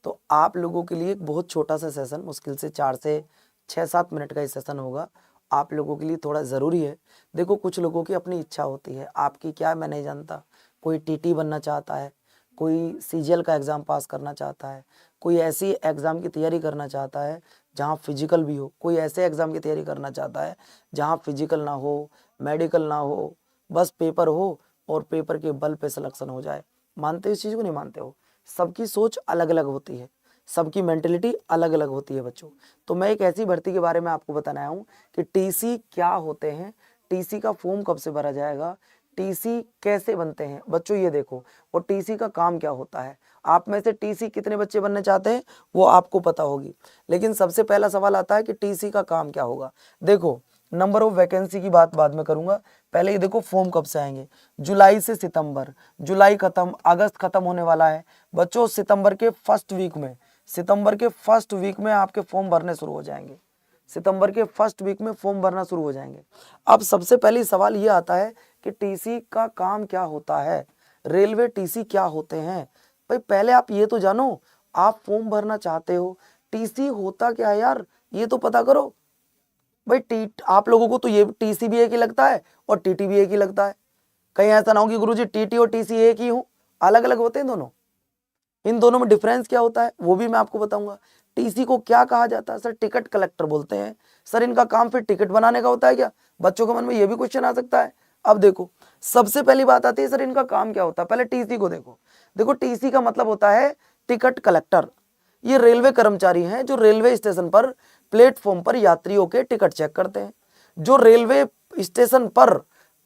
तो आप लोगों के लिए एक बहुत छोटा सा सेशन, मुश्किल से 4 से 6-7 मिनट का ये सेशन होगा, आप लोगों के लिए थोड़ा ज़रूरी है। देखो कुछ लोगों की अपनी इच्छा होती है, आपकी क्या मैं नहीं जानता। कोई टीटी बनना चाहता है, कोई सीजीएल का एग्ज़ाम पास करना चाहता है, कोई ऐसी एग्ज़ाम की तैयारी करना चाहता है जहाँ फिजिकल भी हो, कोई ऐसे एग्ज़ाम की तैयारी करना चाहता है जहाँ फिजिकल ना हो, मेडिकल ना हो, बस पेपर हो और पेपर के बल पे सिलेक्शन हो जाए। मानते हो इस चीज़ को, नहीं मानते हो? सबकी सोच अलग अलग होती है, सबकी मेंटेलिटी अलग अलग होती है बच्चों। तो मैं एक ऐसी भर्ती के बारे में आपको बताने आया हूँ कि टीसी क्या होते हैं, टीसी का फॉर्म कब से भरा जाएगा, टीसी कैसे बनते हैं बच्चों, ये देखो। और टीसी का काम क्या होता है। आप में से टीसी कितने बच्चे बनना चाहते हैं वो आपको पता होगी, लेकिन सबसे पहला सवाल आता है कि टीसी का काम क्या होगा। देखो नंबर ऑफ वैकेंसी की बात बाद में करूंगा, पहले ये देखो फॉर्म कब से आएंगे। जुलाई से सितंबर, जुलाई खत्म, अगस्त खत्म होने वाला है बच्चों। सितंबर के फर्स्ट वीक में आपके फॉर्म भरने शुरू हो जाएंगे। सितंबर के फर्स्ट वीक में फॉर्म भरना शुरू हो जाएंगे। अब सबसे पहले सवाल ये आता है कि टीसी का काम क्या होता है, रेलवे टीसी क्या होते हैं। भाई पहले आप ये तो जानो, आप फॉर्म भरना चाहते हो, टीसी होता क्या है यार, ये तो पता करो। भाई आप लोगों को तो ये टीसी भी एक ही लगता है और टीटी भी एक ही लगता है। कहीं ऐसा ना हो कि गुरुजी टीटी और टीसी एक ही हो, अलग अलग होते हैं दोनों। इन दोनों में डिफरेंस क्या होता है वो भी मैं आपको बताऊंगा। टीसी को क्या कहा जाता है? सर टिकट कलेक्टर बोलते हैं। सर इनका काम फिर टिकट बनाने का होता है क्या? बच्चों के मन में ये भी क्वेश्चन आ सकता है। अब देखो सबसे पहली बात आती है सर इनका काम क्या होता है। पहले टीसी को देखो। देखो टीसी का मतलब होता है टिकट कलेक्टर। ये रेलवे कर्मचारी हैं जो रेलवे स्टेशन पर प्लेटफॉर्म पर यात्रियों के टिकट चेक करते हैं। जो रेलवे स्टेशन पर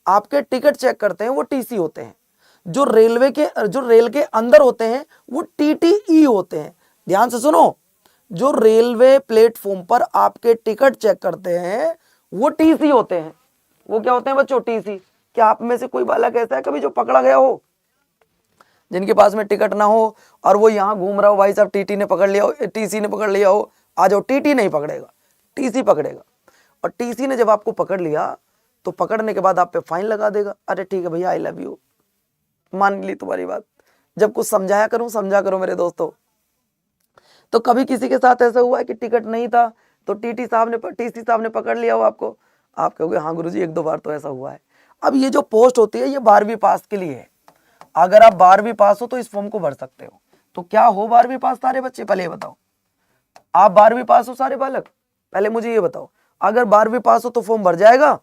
आपके टिकट चेक करते हैं वो टीसी होते हैं। जो रेल के अंदर होते हैं वो टीटीई होते हैं। ध्यान से सुनो, जो रेलवे प्लेटफॉर्म पर आपके टिकट चेक करते हैं वो टीसी होते हैं। वो क्या होते हैं बच्चों? टीसी। क्या आप में से कोई बालक ऐसा है कभी जो पकड़ा गया हो, जिनके पास में टिकट ना हो और वो यहाँ घूम रहा हो, भाई साहब टीटी ने पकड़ लिया हो, टीसी ने पकड़ लिया हो, आ जाओ, टीटी नहीं पकड़ेगा, टीसी पकड़ेगा। और टीसी ने जब आपको पकड़ लिया तो पकड़ने के बाद आप पे फाइन लगा देगा। अरे ठीक है भैया, आई लव यू, मान ली तुम्हारी बात। जब कुछ समझाया करूं, समझा करो मेरे दोस्तों। तो कभी किसी के साथ ऐसा हुआ है कि टिकट नहीं था तो टीसी साहब ने पकड़ लिया हो आपको? आप कहोगे हाँ गुरुजी 1-2 बार तो ऐसा हुआ है। अब ये जो पोस्ट होती है ये 12वीं पास के लिए है। अगर आप 12वीं पास हो तो इस फॉर्म को भर सकते हो। तो क्या हो 12वीं पास सारे बच्चे? पहले ये बताओ, आप 12वीं पास हो सारे बालक? पहले मुझे ये बताओ, अगर 12वीं पास हो तो फॉर्म भर जाएगा?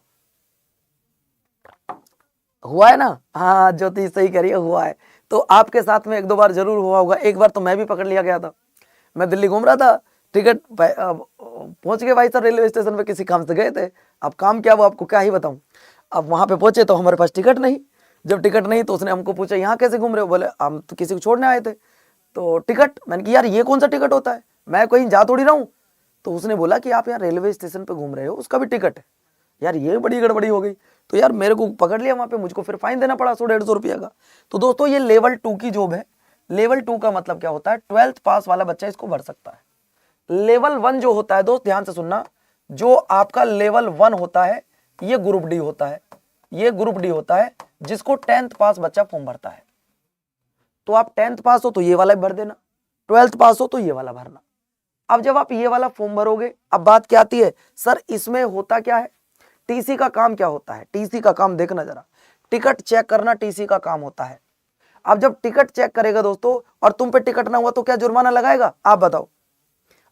हुआ है ना? हाँ ज्योति सही कह रही है, हुआ है। तो आपके साथ में 1-2 बार जरूर हुआ होगा। एक बार तो मैं भी पकड़ लिया गया था। मैं दिल्ली घूम रहा था, टिकट पहुंच गए भाई साहब रेलवे स्टेशन पे, किसी काम से गए थे। अब काम क्या वो आपको क्या ही बताऊं। अब वहां पे पहुंचे तो हमारे पास टिकट नहीं। जब टिकट नहीं तो उसने हमको पूछा यहाँ कैसे घूम रहे हो? बोले हम तो किसी को छोड़ने आए थे। तो टिकट, मैंने कहा यार ये कौन सा टिकट होता है, मैं कहीं जा थोड़ी रहा हूँ। तो उसने बोला कि आप यहाँ रेलवे स्टेशन पे घूम रहे हो, उसका भी टिकट है। यार ये बड़ी गड़बड़ी हो गई। तो यार मेरे को पकड़ लिया वहां पे, मुझको फिर फाइन देना पड़ा 100-150 रुपया का। तो दोस्तों ये लेवल 2 की जॉब है। लेवल 2 का मतलब क्या होता है? 12th पास वाला बच्चा इसको भर सकता है। लेवल 1 जो होता है दोस्त ध्यान से सुनना, जो आपका लेवल 1 होता है ये ग्रुप डी होता है। ये ग्रुप डी होता है जिसको 10th पास बच्चा फॉर्म भरता है। तो आप 10th पास हो तो ये वाला भर देना, 12th पास हो तो ये वाला भरना। अब जब आप ये वाला फॉर्म भरोगे, अब बात क्या आती है, सर इसमें होता क्या है? टीसी का काम क्या होता है? टीसी का काम देखना जरा, टिकट चेक करना टीसी का काम होता है। अब जब टिकट चेक करेगा दोस्तों और तुम पे टिकट ना हुआ तो क्या जुर्माना लगाएगा? आप बताओ।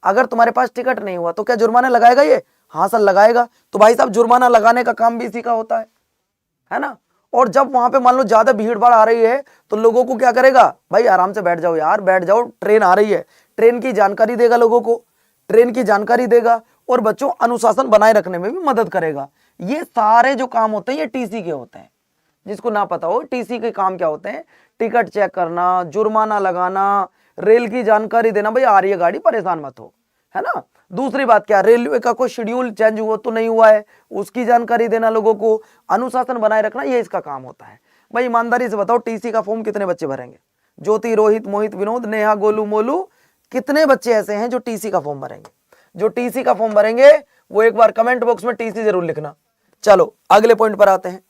अगर तुम्हारे पास टिकट नहीं हुआ तो क्या जुर्माना लगाएगा ये? हाँ सर लगाएगा। तो भाई साहब जुर्माना लगाने का काम भी इसी का होता है ना। और जब वहां पे मान लो ज्यादा भीड़ भाड़ आ रही है तो लोगों को क्या करेगा? भाई आराम से बैठ जाओ यार, बैठ जाओ, ट्रेन आ रही है। ट्रेन की जानकारी देगा लोगों को, ट्रेन की जानकारी देगा और बच्चों अनुशासन बनाए रखने में भी मदद करेगा। ये सारे जो काम होते हैं ये टीसी के होते हैं। जिसको ना पता हो टीसी के काम क्या होते हैं, टिकट चेक करना, जुर्माना लगाना, रेल की जानकारी देना। भाई आ रही है गाड़ी, परेशान मत हो, है ना। दूसरी बात क्या, रेलवे का कोई शेड्यूल चेंज हुआ तो नहीं हुआ है उसकी जानकारी देना लोगों को, अनुशासन बनाए रखना, ये इसका काम होता है। भाई ईमानदारी से बताओ टीसी का फॉर्म कितने बच्चे भरेंगे? ज्योति, रोहित, मोहित, विनोद, नेहा, गोलू, मोलू, कितने बच्चे ऐसे हैं जो टीसी का फॉर्म भरेंगे? जो टीसी का फॉर्म भरेंगे वो एक बार कमेंट बॉक्स में टीसी जरूर लिखना। चलो अगले पॉइंट पर आते हैं।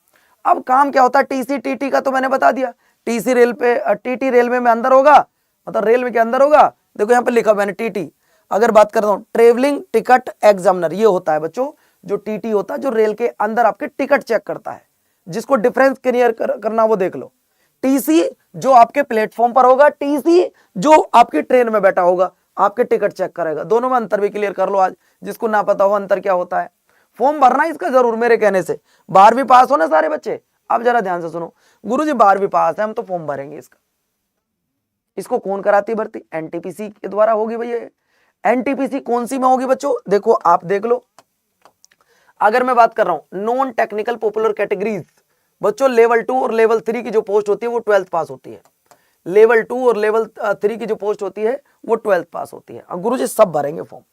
अब काम क्या होता है टीसी टीटी का तो मैंने बता दिया। टीसी रेल पे टीटी रेलवे में अंदर होगा, मतलब रेलवे के अंदर होगा, देखो यहाँ पे लिखा मैंने टीटी। अगर बात करता हूँ ट्रेवलिंग टिकट एग्जामिनर, ये होता है बच्चों जो टीटी होता है, जो रेल के अंदर आपके टिकट चेक करता है, जिसको डिफरेंस क्लियर करना वो देख लो। टीसी जो आपके प्लेटफॉर्म पर होगा, टीसी जो आपकी ट्रेन में बैठा होगा, आपके टिकट चेक करेगा। दोनों में अंतर भी क्लियर कर लो आज, जिसको ना पता हो अंतर क्या होता है। फॉर्म भरना इसका जरूर मेरे कहने से। 12वीं पास हो ना सारे बच्चे, अब जरा ध्यान से सुनो। गुरुजी 12वीं पास है, हम तो फॉर्म भरेंगे इसका। इसको कौन कराती है भर्ती? एनटीपीसी के द्वारा होगी भैया। एनटीपीसी कौन सी में होगी बच्चों? देखो आप देख लो। अगर मैं बात कर रहा हूं नॉन टेक्निकल पॉपुलर कैटेगरीज, बच्चों लेवल 2 और लेवल 3 की जो पोस्ट होती है वो 12th पास होती है। लेवल 2 और लेवल 3 की जो पोस्ट होती है वो 12th पास होती है। अब गुरुजी सब भरेंगे फॉर्म,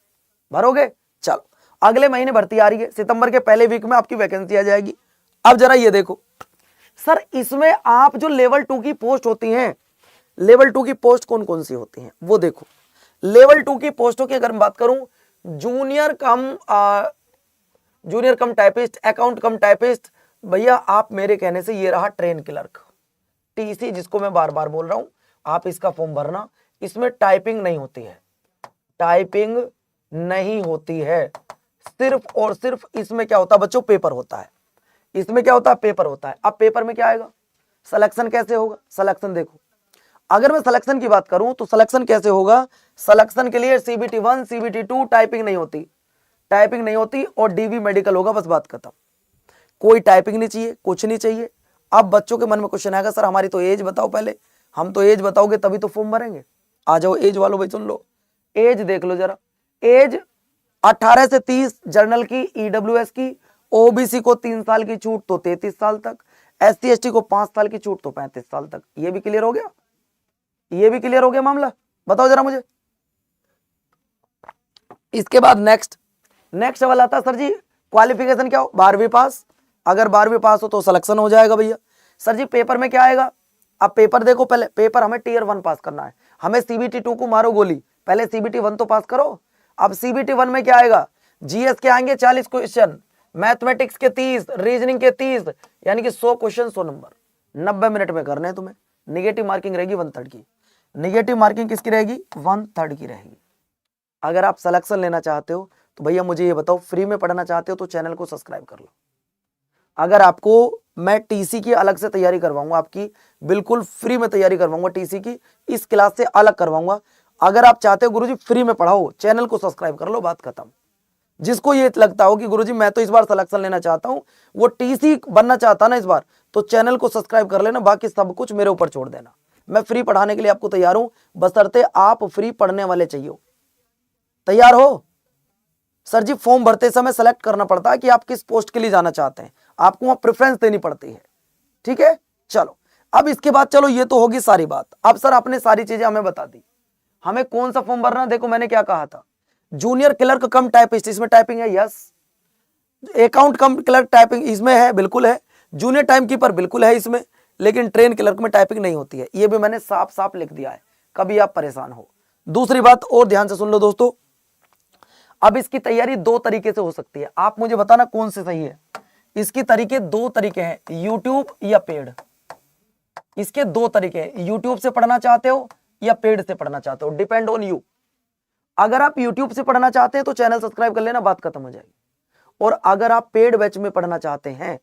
भरोगे? चलो अगले महीने भर्ती आ रही है, सितंबर के पहले वीक में आपकी वैकेंसी आ जाएगी। अब जरा ये देखो सर, इसमें आप जो लेवल 2 की पोस्ट होती हैं, लेवल 2 की पोस्ट कौन कौन सी होती हैं वो देखो। लेवल 2 की पोस्टों की अगर मैं बात करूं, जूनियर कम टाइपिस्ट, अकाउंट कम टाइपिस्ट, भैया आप मेरे कहने से ये रहा ट्रेन क्लर्क, टीसी जिसको मैं बार बार बोल रहा हूं, आप इसका फॉर्म भरना। इसमें टाइपिंग नहीं होती है, टाइपिंग नहीं होती है, सिर्फ और सिर्फ इसमें क्या होता है बच्चों? पेपर होता है। इसमें क्या होता है? पेपर होता है। अब पेपर में क्या आएगा? सिलेक्शन कैसे होगा? सिलेक्शन देखो, अगर मैं सिलेक्शन की बात करूं तो सिलेक्शन कैसे होगा? सिलेक्शन के लिए CBT 1 CBT 2 टाइपिंग नहीं होती, टाइपिंग नहीं होती, और DV मेडिकल होगा, बस बात खत्म। कोई टाइपिंग नहीं चाहिए, कुछ नहीं चाहिए। अब बच्चों के मन में क्वेश्चन आएगा, सर हमारी तो एज बताओ पहले, हम तो एज बताओगे तभी तो फॉर्म भरेंगे। आ जाओ एज वालों भाई, सुन लो, एज देख लो जरा। एज 18 से 30 जनरल की, EWS की, OBC को 3 साल की छूट तो 33 साल तक, SC ST को 5 साल की छूट तो 35 साल तक। ये भी क्लियर हो गया? ये भी क्लियर हो गया मामला? बताओ जरा मुझे। इसके बाद नेक्स्ट सवाल आता है, सर जी क्वालिफिकेशन क्या हो? 12वीं पास। अगर 12वीं पास हो तो सिलेक्शन हो जाएगा भैया। सर जी पेपर में क्या आएगा? अब पेपर देखो, पहले पेपर हमें Tier 1 पास करना है, हमें CBT 2 को मारो गोली, पहले CBT 1 तो पास करो। अब CBT 1 में क्या आएगा? GS के आएंगे 40 क्वेश्चन, मैथमेटिक्स के 30, रीजनिंग के 30, यानी कि 100 क्वेश्चन 100 नंबर, 90 मिनट में करने हैं तुम्हें। निगेटिव मार्किंग रहेगी 1/3 की। निगेटिव मार्किंग किसकी रहेगी? 1/3 की रहेगी। अगर आप सिलेक्शन लेना चाहते हो तो भैया मुझे ये बताओ, फ्री में पढ़ना चाहते हो तो चैनल को सब्सक्राइब कर लो। अगर आपको मैं टीसी की अलग से तैयारी करवाऊंगा, आपकी बिल्कुल फ्री में तैयारी करवाऊंगा, टीसी की इस क्लास से अलग करवाऊंगा। अगर आप चाहते हो गुरुजी फ्री में पढ़ाओ, चैनल को सब्सक्राइब कर लो, बात खत्म। जिसको ये लगता हो कि गुरुजी मैं तो इस बार सिलेक्शन लेना चाहता हूं, वो टीसी बनना चाहता ना इस बार, तो चैनल को सब्सक्राइब कर लेना, बाकी सब कुछ मेरे ऊपर छोड़ देना। मैं फ्री पढ़ाने के लिए आपको तैयार हूं, बशर्ते आप फ्री पढ़ने वाले चाहिए। तैयार हो? सर जी फॉर्म भरते समय सेलेक्ट करना पड़ता है कि आप किस पोस्ट के लिए जाना चाहते हैं, आपको वहां प्रेफरेंस देनी पड़ती है। ठीक है, चलो अब इसके बाद, चलो ये तो होगी सारी बात। अब सर आपने सारी चीजें हमें बता दी, हमें कौन सा फॉर्म भरना? देखो मैंने क्या कहा था, जूनियर क्लर्क कम टाइपिस्ट, इसमें टाइपिंग है, यस। अकाउंट कम क्लर्क टाइपिंग इसमें है, बिल्कुल है। जूनियर टाइम कीपर बिल्कुल है इसमें, लेकिन ट्रेन क्लर्क में टाइपिंग नहीं होती है, ये भी मैंने साफ साफ लिख दिया है, कभी आप परेशान हो। दूसरी बात और ध्यान से सुन लो दोस्तों, अब इसकी तैयारी 2 तरीके से हो सकती है, आप मुझे बताना कौन से सही है। इसकी तरीके 2 तरीके हैं, यूट्यूब या पेड। इसके 2 तरीके हैं, यूट्यूब से पढ़ना चाहते हो या पेड से पढ़ना चाहते हो, डिपेंड ऑन यू। अगर आप यूट्यूब से पढ़ना चाहते हैं तो चैनल सब्सक्राइब कर लेना, बात खत्म हो जाएगी। और अगर आप पेड बैच में पढ़ना चाहते हैं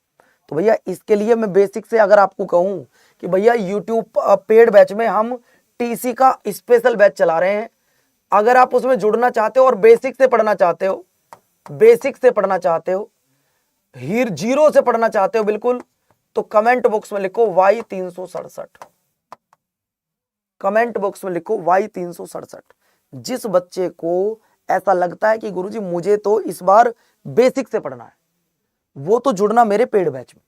तो भैया इसके लिए मैं बेसिक से अगर आपको कहूं कि भैया यूट्यूब पेड बैच में हम टीसी का स्पेशल बैच चला रहे हैं, अगर आप उसमें जुड़ना चाहते हो और बेसिक से पढ़ना चाहते हो, बेसिक से पढ़ना चाहते हो, जीरो से पढ़ना चाहते हो बिल्कुल, तो कमेंट बॉक्स में लिखो Y367, कमेंट बॉक्स में लिखो Y367। जिस बच्चे को ऐसा लगता है कि गुरुजी मुझे तो इस बार बेसिक से पढ़ना है, वो तो जुड़ना मेरे पेड बैच में।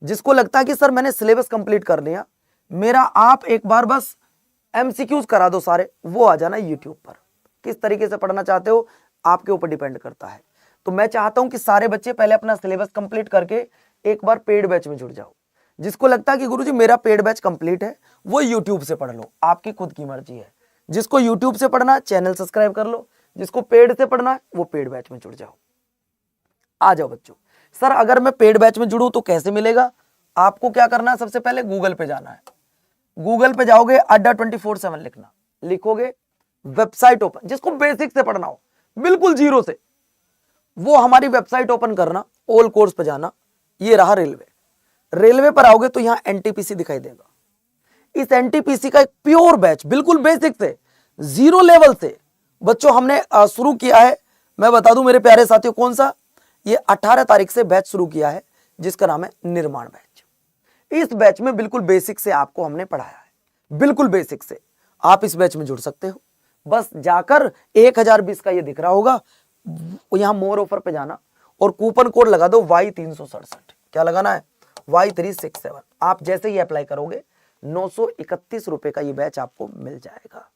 जिसको लगता है कि सर मैंने सिलेबस कंप्लीट कर लिया मेरा, आप एक बार बस MCQs करा दो सारे, वो आ जाना यूट्यूब पर। किस तरीके से पढ़ना चाहते हो आपके ऊपर डिपेंड करता है। तो मैं चाहता हूं कि सारे बच्चे पहले अपना सिलेबस कंप्लीट करके एक बार पेड बैच में जुड़ जाओ। जिसको लगता है कि गुरुजी मेरा पेड बैच कंप्लीट है, वो यूट्यूब से पढ़ लो, आपकी खुद की मर्जी है। जिसको यूट्यूब से पढ़ना है चैनल सब्सक्राइब कर लो, जिसको पेड से पढ़ना है वो पेड बैच में जुड़ जाओ। आ जाओ बच्चों। सर अगर मैं पेड बैच में जुड़ूं तो कैसे मिलेगा? आपको क्या करना है, सबसे पहले गूगल पे जाना है। गूगल पे जाओगे, अड्डा 24/7 लिखना, लिखोगे वेबसाइट ओपन, जिसको बेसिक से पढ़ना हो बिल्कुल जीरो से, वो हमारी वेबसाइट ओपन करना, ऑल कोर्स पे जाना। ये रहा रेलवे। रेलवे पर आओगे तो यहां एनटीपीसी दिखाई देगा। इस एनटीपीसी का एक प्योर बैच, बिल्कुल बेसिक से, जीरो लेवल से बच्चों हमने शुरू किया है। मैं बता दूं मेरे प्यारे साथियों, कौन सा, ये 18 तारीख से बैच शुरू किया है, जिसका नाम है निर्माण बैच। इस बैच में बिल्कुल बेसिक से आपको हमने पढ़ाया है, बिल्कुल बेसिक से। आप इस बैच में जुड़ सकते हो। बस जाकर 1020 का ये दिख रहा होगा, यहां मोर ऑफर पे जाना और कूपन कोड लगा दो Y367। क्या लगाना है? Y367। आप जैसे ही अप्लाई करोगे 931 रुपए का ये बैच आपको मिल जाएगा।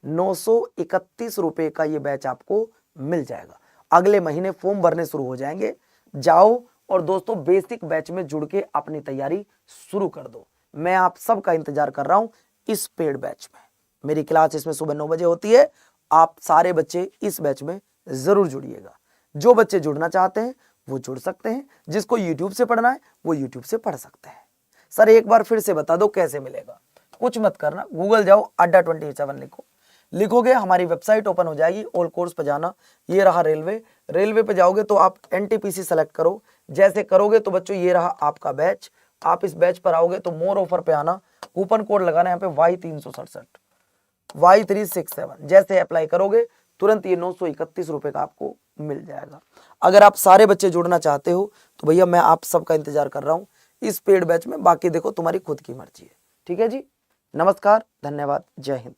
931 रुपए का ये बैच आपको मिल जाएगा। अगले महीने फॉर्म भरने शुरू हो जाएंगे। जाओ और दोस्तों बेसिक बैच में जुड़ के अपनी तैयारी शुरू कर दो। मैं आप सबका इंतजार कर रहा हूं इस पेड बैच में। मेरी क्लास इसमें सुबह 9 बजे होती है। आप सारे बच्चे इस बैच में जरूर जुड़िएगा। जो बच्चे जुड़ना चाहते हैं वो जुड़ सकते हैं, जिसको YouTube से पढ़ना है वो YouTube से पढ़ सकते हैं। सर एक बार फिर से बता दो कैसे मिलेगा। कुछ मत करना, गूगल जाओ, अड्डा 27 लिखो, लिखोगे हमारी वेबसाइट ओपन हो जाएगी। ऑल कोर्स पे जाना, ये रहा रेलवे। रेलवे पे जाओगे तो आप एनटीपीसी सेलेक्ट करो। जैसे करोगे तो बच्चों ये रहा आपका बैच। आप इस बैच पर आओगे तो मोर ऑफर पे आना, कूपन कोड लगाना यहाँ पे Y367, Y367। जैसे अप्लाई करोगे तुरंत ये 931 रुपए का आपको मिल जाएगा। अगर आप सारे बच्चे जुड़ना चाहते हो तो भैया मैं आप सबका इंतजार कर रहा हूँ इस पेड बैच में। बाकी देखो तुम्हारी खुद की मर्जी है। ठीक है जी, नमस्कार, धन्यवाद, जय हिंद।